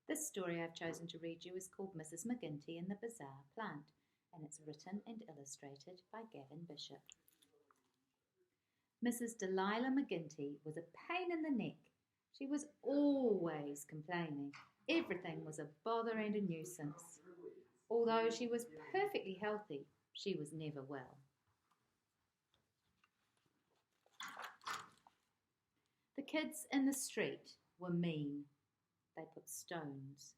This story I've chosen to read you is called Mrs. McGinty and the Bizzare Plant, and it's written and illustrated by Gavin Bishop. Mrs. Delilah McGinty was a pain in the neck. She was always complaining. Everything was a bother and a nuisance. Although she was perfectly healthy, she was never well. The kids in the street were mean. They put stones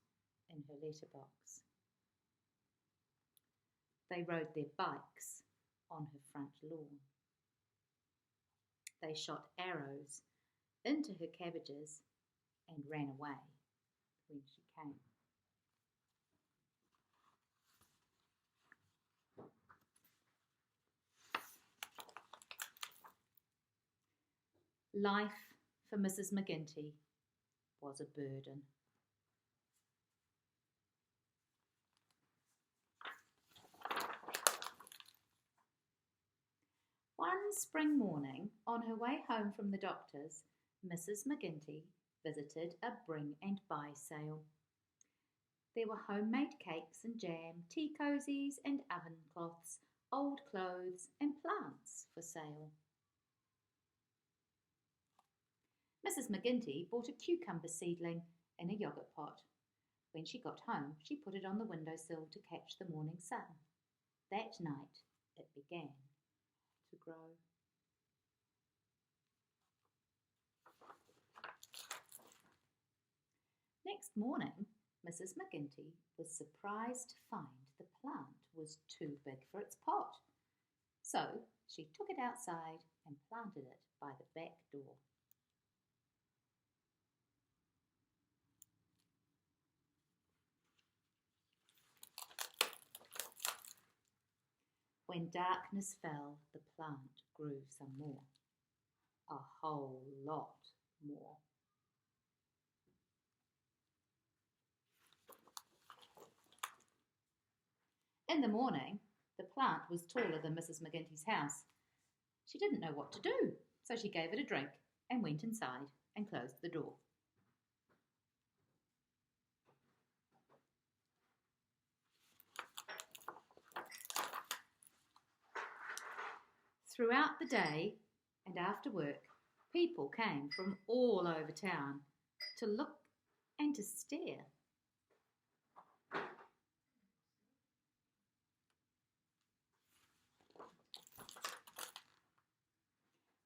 in her letterbox. They rode their bikes on her front lawn. They shot arrows into her cabbages and ran away when she came. Life for Mrs. McGinty was a burden. One spring morning, on her way home from the doctor's, Mrs. McGinty visited a bring and buy sale. There were homemade cakes and jam, tea cosies and oven cloths, old clothes and plants for sale. Mrs. McGinty bought a cucumber seedling in a yoghurt pot. When she got home, she put it on the windowsill to catch the morning sun. That night it began to grow. Next morning, Mrs. McGinty was surprised to find the plant was too big for its pot. So she took it outside and planted it by the back door. When darkness fell, the plant grew some more. A whole lot more. In the morning, the plant was taller than Mrs. McGinty's house. She didn't know what to do, so she gave it a drink and went inside and closed the door. Throughout the day and after work, people came from all over town to look and to stare.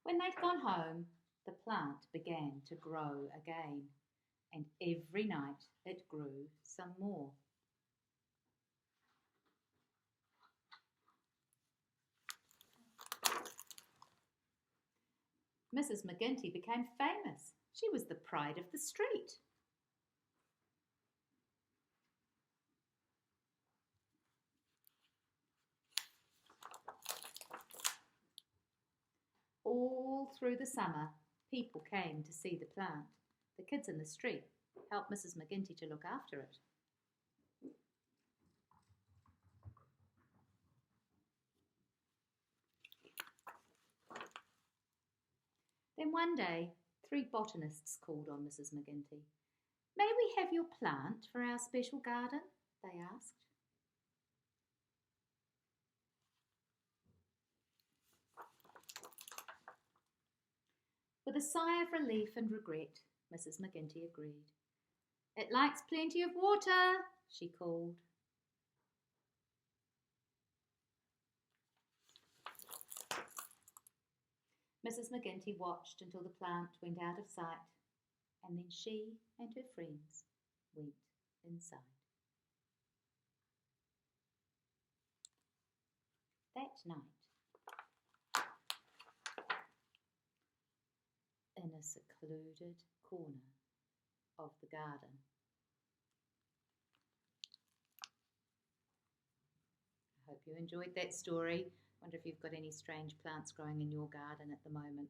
When they'd gone home, the plant began to grow again, and every night it grew some more. Mrs. McGinty became famous. She was the pride of the street. All through the summer, people came to see the plant. The kids in the street helped Mrs. McGinty to look after it. Then one day, 3 botanists called on Mrs. McGinty. "May we have your plant for our special garden?" they asked. With a sigh of relief and regret, Mrs. McGinty agreed. "It likes plenty of water," she called. Mrs. McGinty watched until the plant went out of sight, and then she and her friends went inside. That night, in a secluded corner of the garden, I hope you enjoyed that story. Wonder if you've got any strange plants growing in your garden at the moment.